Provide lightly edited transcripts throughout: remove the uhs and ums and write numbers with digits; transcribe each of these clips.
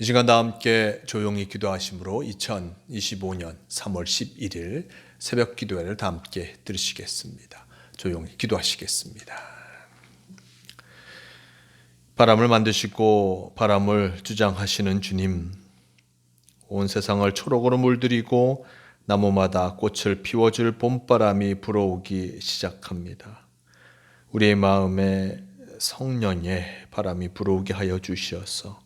이 시간 다 함께 조용히 기도하심으로 2025년 3월 11일 새벽 기도회를 다 함께 들으시겠습니다. 조용히 기도하시겠습니다. 바람을 만드시고 바람을 주장하시는 주님, 온 세상을 초록으로 물들이고 나무마다 꽃을 피워줄 봄바람이 불어오기 시작합니다. 우리의 마음에 성령의 바람이 불어오게 하여 주시어서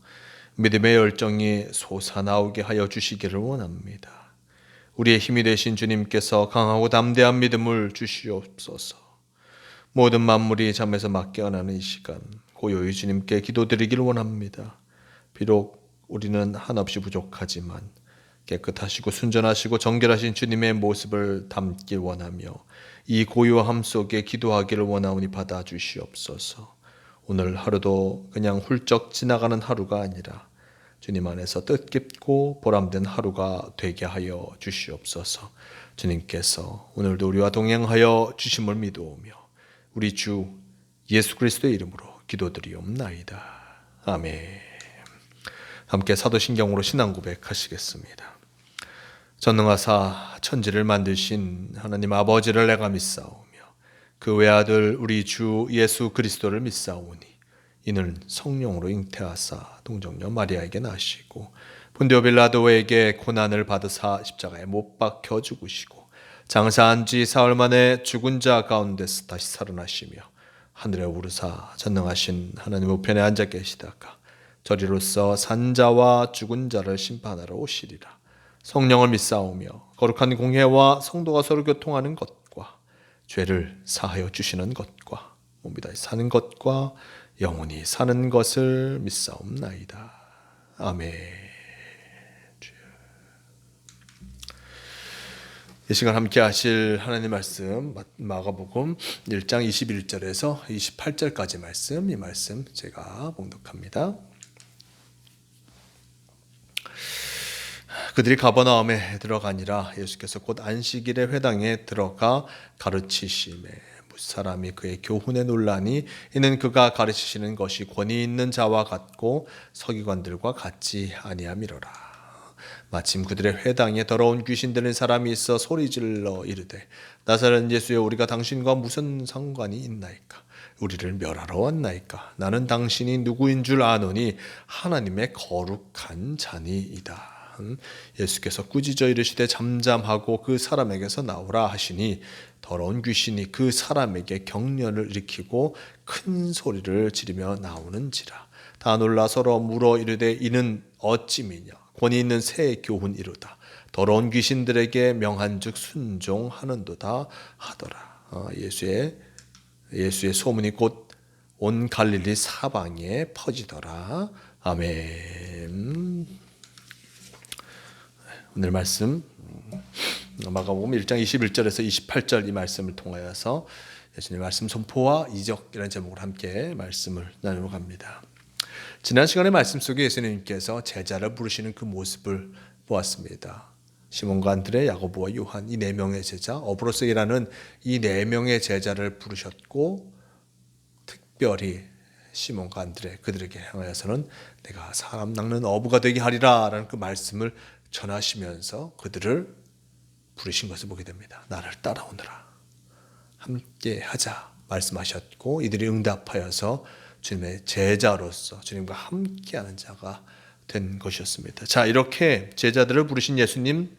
믿음의 열정이 솟아나오게 하여 주시기를 원합니다. 우리의 힘이 되신 주님께서 강하고 담대한 믿음을 주시옵소서. 모든 만물이 잠에서 막 깨어나는 이 시간 고요히 주님께 기도드리기를 원합니다. 비록 우리는 한없이 부족하지만 깨끗하시고 순전하시고 정결하신 주님의 모습을 담길 원하며 이 고요함 속에 기도하기를 원하오니 받아주시옵소서. 오늘 하루도 그냥 훌쩍 지나가는 하루가 아니라 주님 안에서 뜻깊고 보람된 하루가 되게 하여 주시옵소서. 주님께서 오늘도 우리와 동행하여 주심을 믿어오며 우리 주 예수 그리스도의 이름으로 기도드리옵나이다. 아멘. 함께 사도신경으로 신앙 고백하시겠습니다. 전능하사 천지를 만드신 하나님 아버지를 내가 믿사오며 그 외아들 우리 주 예수 그리스도를 믿사오니 이는 성령으로 잉태하사 동정녀 마리아에게 나시고 본디오 빌라도에게 고난을 받으사 십자가에 못 박혀 죽으시고 장사한 지 사흘 만에 죽은 자 가운데서 다시 살아나시며 하늘에 오르사 전능하신 하나님 우편에 앉아 계시다가 저리로서 산자와 죽은 자를 심판하러 오시리라. 성령을 믿사오며 거룩한 공회와 성도가 서로 교통하는 것과 죄를 사하여 주시는 것과 몸이 다시 사는 것과 영원히 사는 것을 믿사옵나이다. 아멘. 이 시간 함께 하실 하나님 말씀 마가복음 1장 21절에서 28절까지 말씀, 이 말씀 제가 봉독합니다. 그들이 가버나움에 들어가니라. 예수께서 곧 안식일에 회당에 들어가 가르치시매 사람이 그의 교훈에 놀라니 이는 그가 가르치시는 것이 권위 있는 자와 같고 서기관들과 같지 아니함이로라. 마침 그들의 회당에 더러운 귀신 들린 사람이 있어 소리질러 이르되 나사렛 예수여 우리가 당신과 무슨 상관이 있나이까? 우리를 멸하러 왔나이까? 나는 당신이 누구인 줄 아노니 하나님의 거룩한 자니이다. 예수께서 꾸짖어 이르시되 잠잠하고 그 사람에게서 나오라 하시니 더러운 귀신이 그 사람에게 경련을 일으키고 큰 소리를 지르며 나오는지라. 다 놀라 서로 물어 이르되 이는 어찌미냐? 권위 있는 새 교훈이로다. 더러운 귀신들에게 명한즉 순종하는도다 하더라. 예수의 소문이 곧 온 갈릴리 사방에 퍼지더라. 아멘. 오늘 말씀 마가복음 1장 21절에서 28절 이 말씀을 통하여서 예수님의 말씀 선포와 이적이라는 제목으로 함께 말씀을 나누어 갑니다. 지난 시간의 말씀 속에 예수님께서 제자를 부르시는 그 모습을 보았습니다. 시몬과 안드레, 야고보와 요한 이 네 명의 제자, 어브로스이라는 이 네 명의 제자를 부르셨고 특별히 시몬과 안드레 그들에게 향하여서는 내가 사람 낚는 어부가 되게 하리라 라는 그 말씀을 전하시면서 그들을 부르신 것을 보게 됩니다. 나를 따라오너라. 함께 하자 말씀하셨고 이들이 응답하여서 주님의 제자로서 주님과 함께하는 자가 된 것이었습니다. 자, 이렇게 제자들을 부르신 예수님,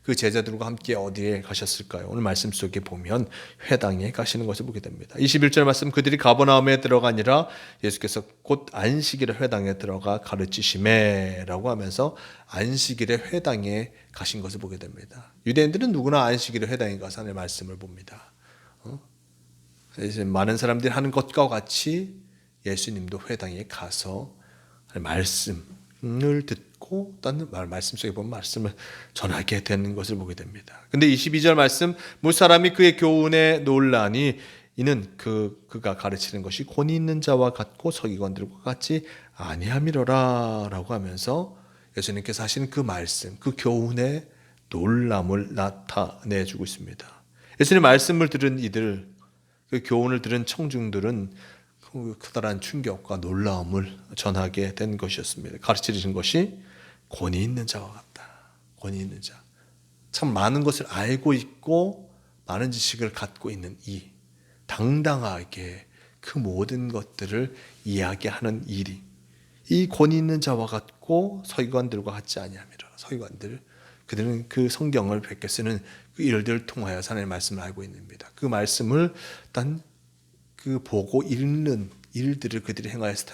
그 제자들과 함께 어디에 가셨을까요? 오늘 말씀 속에 보면 회당에 가시는 것을 보게 됩니다. 21절 말씀 그들이 가버나움에 들어가니라. 예수께서 곧 안식일에 회당에 들어가 가르치시매라고 하면서 안식일에 회당에 가신 것을 보게 됩니다. 유대인들은 누구나 안식일에 회당에 가서 하나님의 말씀을 봅니다. 이제 많은 사람들이 하는 것과 같이 예수님도 회당에 가서 말씀을 듣고 또 말씀 속에 보면 말씀을 전하게 되는 것을 보게 됩니다. 근데 22절 말씀 무사람이 그의 교훈에 놀라니 이는 그가 가르치는 것이 권위 있는 자와 같고 서기관들과 같이 아니함이로라 라고 하면서 예수님께서 하신 그 말씀, 그 교훈의 놀람을 나타내주고 있습니다. 예수님 말씀을 들은 이들, 그 교훈을 들은 청중들은 그 커다란 충격과 놀라움을 전하게 된 것이었습니다. 가르치신 것이 권위 있는 자와 같다. 권위 있는 자. 참 많은 것을 알고 있고 많은 지식을 갖고 있는 이 당당하게 그 모든 것들을 이야기하는 일이 이 권위 있는 자와 같고 서기관들과 같지 아니함이라. 서기관들 그들은 그 성경을 베껴 쓰는 그 일들을 통하여 하나님의 말씀을 알고 있습니다. 그 말씀을 단 그 보고 읽는 일들을 그들이 행하였을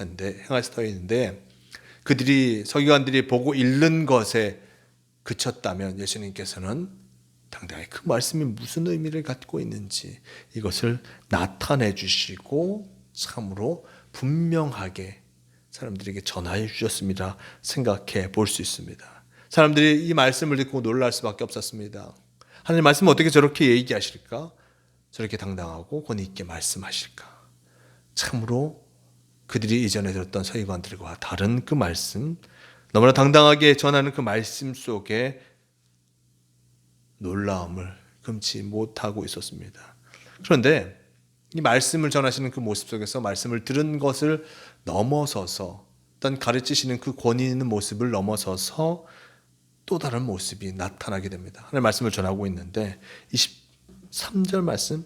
터였는데 그들이 서기관들이 보고 읽는 것에 그쳤다면 예수님께서는 당당히 그 말씀이 무슨 의미를 갖고 있는지 이것을 나타내 주시고 참으로 분명하게 사람들에게 전하여 주셨습니다. 생각해 볼 수 있습니다. 사람들이 이 말씀을 듣고 놀랄 수밖에 없었습니다. 하나님 말씀은 어떻게 저렇게 얘기하실까? 저렇게 당당하고 권위 있게 말씀하실까? 참으로 그들이 이전에 들었던 서기관들과 다른 그 말씀, 너무나 당당하게 전하는 그 말씀 속에 놀라움을 금치 못하고 있었습니다. 그런데 이 말씀을 전하시는 그 모습 속에서 말씀을 들은 것을 넘어서서 어떤 가르치시는 그 권위 있는 모습을 넘어서서 또 다른 모습이 나타나게 됩니다. 하나님의 말씀을 전하고 있는데 23절 말씀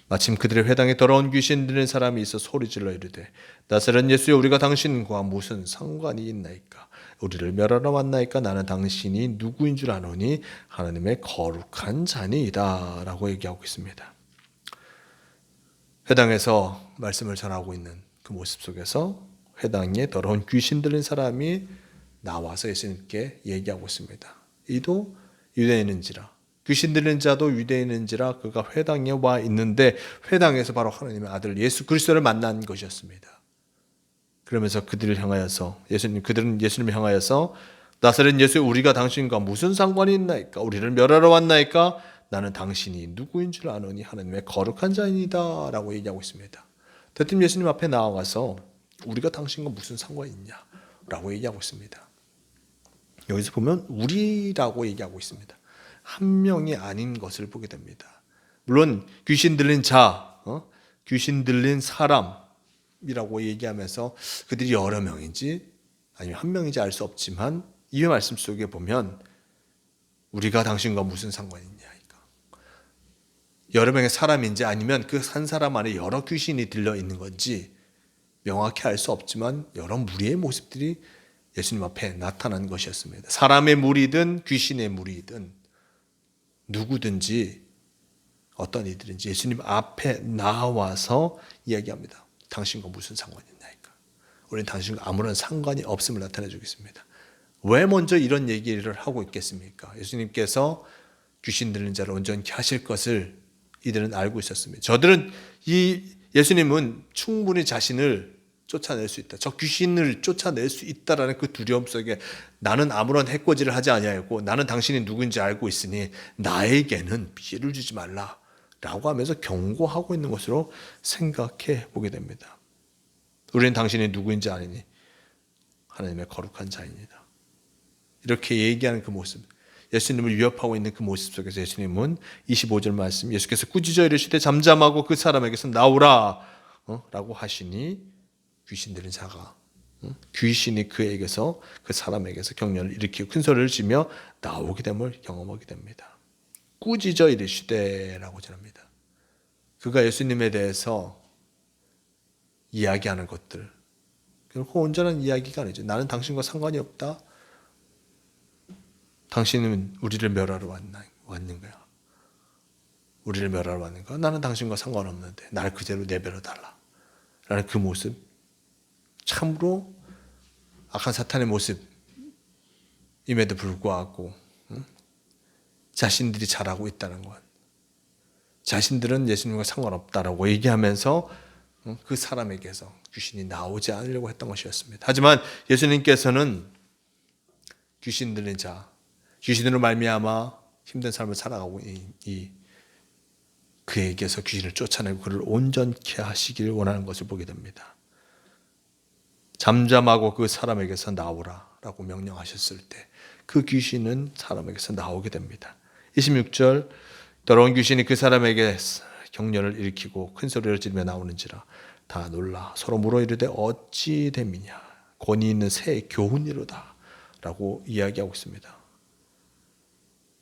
마침 그들의 회당에 더러운 귀신 들린 사람이 있어 소리질러 이르되 나사렛 예수여 우리가 당신과 무슨 상관이 있나이까 우리를 멸하러 왔나이까 나는 당신이 누구인 줄 아노니 하나님의 거룩한 자니이다 라고 얘기하고 있습니다. 회당에서 말씀을 전하고 있는 그 모습 속에서 회당에 더러운 귀신 들린 사람이 나와서 예수님께 얘기하고 있습니다. 이도 유대인인지라 귀신 들린 자도 유대인인지라 그가 회당에 와 있는데 회당에서 바로 하나님의 아들 예수 그리스도를 만난 것이었습니다. 그러면서 그들을 향하여서 그들은 예수님을 향하여서 나사렛 예수 우리가 당신과 무슨 상관이 있나이까 우리를 멸하러 왔나이까 나는 당신이 누구인 줄 아노니 하나님의 거룩한 자이다 라고 얘기하고 있습니다. 대뜸 예수님 앞에 나와서 우리가 당신과 무슨 상관이 있냐 라고 얘기하고 있습니다. 여기서 보면 우리라고 얘기하고 있습니다. 한 명이 아닌 것을 보게 됩니다. 물론 귀신 들린 자, 귀신 들린 사람이라고 얘기하면서 그들이 여러 명인지 아니면 한 명인지 알 수 없지만 이 말씀 속에 보면 우리가 당신과 무슨 상관이 있냐니까 여러 명의 사람인지 아니면 그 한 사람 안에 여러 귀신이 들려 있는 건지 명확히 알 수 없지만 여러 무리의 모습들이 예수님 앞에 나타난 것이었습니다. 사람의 무리든 귀신의 무리든 누구든지 어떤 이들인지 예수님 앞에 나와서 이야기합니다. 당신과 무슨 상관이 있나이까? 우리는 당신과 아무런 상관이 없음을 나타내 주겠습니다. 왜 먼저 이런 얘기를 하고 있겠습니까? 예수님께서 귀신 들린 자를 온전케 하실 것을 이들은 알고 있었습니다. 저들은 예수님은 충분히 자신을 쫓아낼 수 있다. 저 귀신을 쫓아낼 수 있다라는 그 두려움 속에 나는 아무런 해코지를 하지 아니하였고 나는 당신이 누구인지 알고 있으니 나에게는 피해를 주지 말라라고 하면서 경고하고 있는 것으로 생각해 보게 됩니다. 우리는 당신이 누구인지 아니니 하나님의 거룩한 자입니다. 이렇게 얘기하는 그 모습, 예수님을 위협하고 있는 그 모습 속에서 예수님은 25절 말씀 예수께서 꾸짖어 이르시되 잠잠하고 그 사람에게서 나오라 라고 하시니 귀신 들린 자가 귀신이 그에게서 그 사람에게서 경련을 일으키고 큰 소리를 지며 나오게 됨을 경험하게 됩니다. 꾸짖어 이르시되라고 전합니다. 그가 예수님에 대해서 이야기하는 것들 결코 온전한 이야기가 아니죠. 나는 당신과 상관이 없다. 당신은 우리를 멸하러 왔는 거야. 우리를 멸하러 왔는 거야. 나는 당신과 상관없는데 날 그대로 내버려 달라. 라는 그 모습 참으로 악한 사탄의 모습임에도 불구하고 자신들이 잘하고 있다는 것, 자신들은 예수님과 상관없다라고 얘기하면서 그 사람에게서 귀신이 나오지 않으려고 했던 것이었습니다. 하지만 예수님께서는 귀신 들린 자, 귀신으로 말미암아 힘든 삶을 살아가고 그에게서 귀신을 쫓아내고 그를 온전케 하시길 원하는 것을 보게 됩니다. 잠잠하고 그 사람에게서 나오라 라고 명령하셨을 때 그 귀신은 사람에게서 나오게 됩니다. 26절 더러운 귀신이 그 사람에게 경련을 일으키고 큰 소리를 지르며 나오는지라 다 놀라 서로 물어 이르되 어찌 됨이냐 권위 있는 새 교훈이로다 라고 이야기하고 있습니다.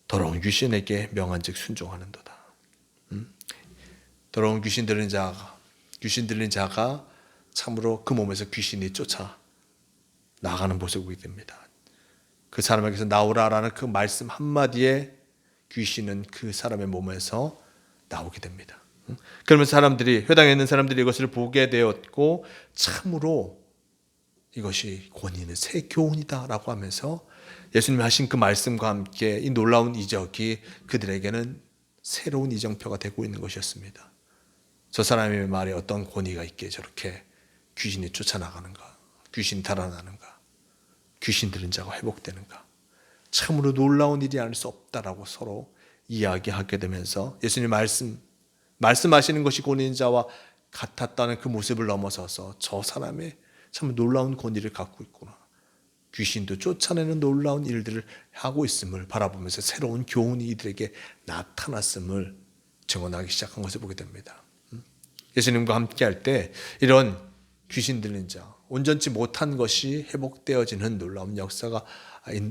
더러운 귀신에게 명한즉 순종하는도다. 더러운 귀신 들린 자가 참으로 그 몸에서 귀신이 쫓아 나가는 모습을 보게 됩니다. 그 사람에게서 나오라라는 그 말씀 한마디에 귀신은 그 사람의 몸에서 나오게 됩니다. 그러면서 사람들이, 회당에 있는 사람들이 이것을 보게 되었고 참으로 이것이 권위 있는 새 교훈이다라고 하면서 예수님이 하신 그 말씀과 함께 이 놀라운 이적이 그들에게는 새로운 이정표가 되고 있는 것이었습니다. 저 사람의 말에 어떤 권위가 있기에 저렇게 귀신이 쫓아나가는가, 귀신이 달아나는가, 귀신 들은 자가 회복되는가, 참으로 놀라운 일이 아닐 수 없다라고 서로 이야기하게 되면서 예수님 말씀하시는 것이 권위 있는 자와 같았다는 그 모습을 넘어서서 저 사람의 참 놀라운 권위를 갖고 있구나, 귀신도 쫓아내는 놀라운 일들을 하고 있음을 바라보면서 새로운 교훈이 이들에게 나타났음을 증언하기 시작한 것을 보게 됩니다. 예수님과 함께 할 때 이런 귀신 들린 자, 온전치 못한 것이 회복되어지는 놀라운 역사가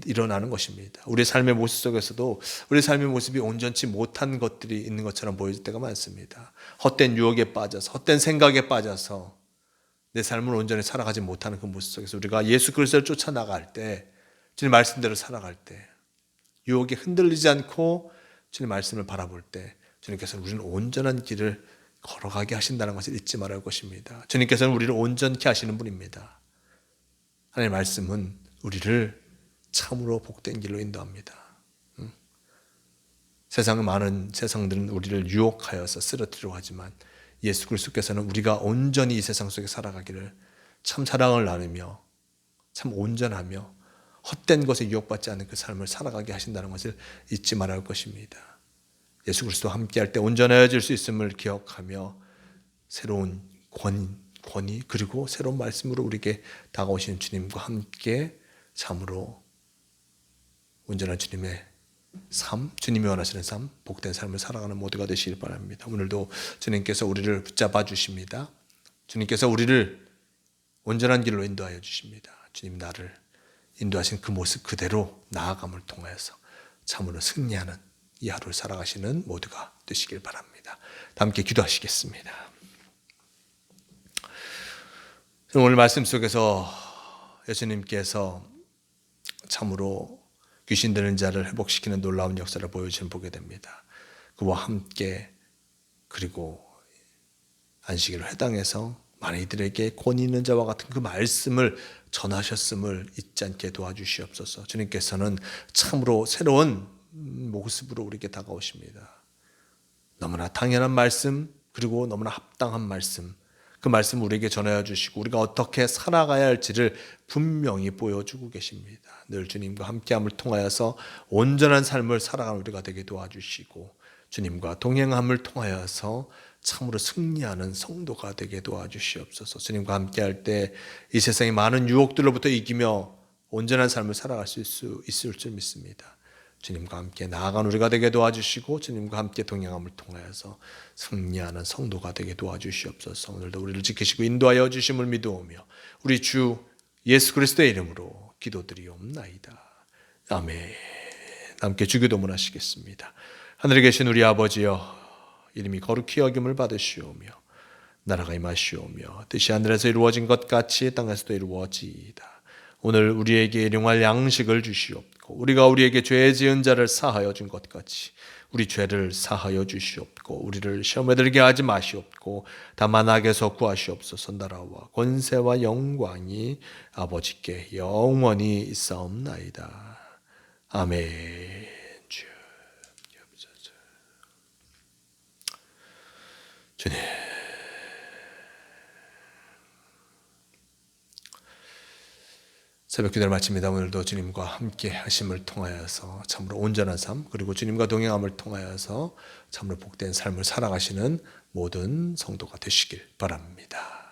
일어나는 것입니다. 우리의 삶의 모습 속에서도 우리의 삶의 모습이 온전치 못한 것들이 있는 것처럼 보일 때가 많습니다. 헛된 유혹에 빠져서, 헛된 생각에 빠져서 내 삶을 온전히 살아가지 못하는 그 모습 속에서 우리가 예수 그리스도를 쫓아나갈 때, 주님 말씀대로 살아갈 때, 유혹에 흔들리지 않고 주님 말씀을 바라볼 때 주님께서는 우리는 온전한 길을 걸어가게 하신다는 것을 잊지 말아야 할 것입니다. 주님께서는 우리를 온전케 하시는 분입니다. 하나님의 말씀은 우리를 참으로 복된 길로 인도합니다. 세상의 많은 세상들은 우리를 유혹하여서 쓰러뜨리려고 하지만 예수 그리스도께서는 우리가 온전히 이 세상 속에 살아가기를 참 사랑을 나누며 참 온전하며 헛된 것에 유혹받지 않는 그 삶을 살아가게 하신다는 것을 잊지 말아야 할 것입니다. 예수 그리스도와 함께할 때 온전해질 수 있음을 기억하며 새로운 권위 그리고 새로운 말씀으로 우리에게 다가오시는 주님과 함께 참으로 온전한 주님의 삶, 주님이 원하시는 삶, 복된 삶을 살아가는 모두가 되시길 바랍니다. 오늘도 주님께서 우리를 붙잡아 주십니다. 주님께서 우리를 온전한 길로 인도하여 주십니다. 주님 나를 인도하신 그 모습 그대로 나아감을 통하여서 참으로 승리하는 이 하루를 살아가시는 모두가 되시길 바랍니다. 다 함께 기도하시겠습니다. 오늘 말씀 속에서 예수님께서 참으로 귀신 들린 자를 회복시키는 놀라운 역사를 보여주시는 보게 됩니다. 그와 함께 그리고 안식일 회당에서 많은 이들에게 권위 있는 자와 같은 그 말씀을 전하셨음을 잊지 않게 도와주시옵소서. 주님께서는 참으로 새로운 모습으로 우리에게 다가오십니다. 너무나 당연한 말씀 그리고 너무나 합당한 말씀, 그 말씀 우리에게 전하여 주시고 우리가 어떻게 살아가야 할지를 분명히 보여주고 계십니다. 늘 주님과 함께함을 통하여서 온전한 삶을 살아가는 우리가 되게 도와주시고 주님과 동행함을 통하여서 참으로 승리하는 성도가 되게 도와주시옵소서. 주님과 함께할 때 이 세상의 많은 유혹들로부터 이기며 온전한 삶을 살아갈 수 있을 줄 믿습니다. 주님과 함께 나아간 우리가 되게 도와주시고 주님과 함께 동행함을 통하여서 승리하는 성도가 되게 도와주시옵소서. 오늘도 우리를 지키시고 인도하여 주심을 믿어오며 우리 주 예수 그리스도의 이름으로 기도드리옵나이다. 아멘. 함께 주기도문 하시겠습니다. 하늘에 계신 우리 아버지여, 이름이 거룩히 여김을 받으시오며 나라가 임하시오며 뜻이 하늘에서 이루어진 것 같이 땅에서도 이루어지이다. 오늘 우리에게 일용할 양식을 주시옵고 우리가 우리에게 죄 지은 자를 사하여 준 것 같이 우리 죄를 사하여 주시옵고 우리를 시험에 들게 하지 마시옵고 다만 악에서 구하시옵소서. 나라와 권세와 영광이 아버지께 영원히 있사옵나이다. 아멘. 주님, 새벽 기도를 마칩니다. 오늘도 주님과 함께 하심을 통하여서 참으로 온전한 삶 그리고 주님과 동행함을 통하여서 참으로 복된 삶을 살아가시는 모든 성도가 되시길 바랍니다.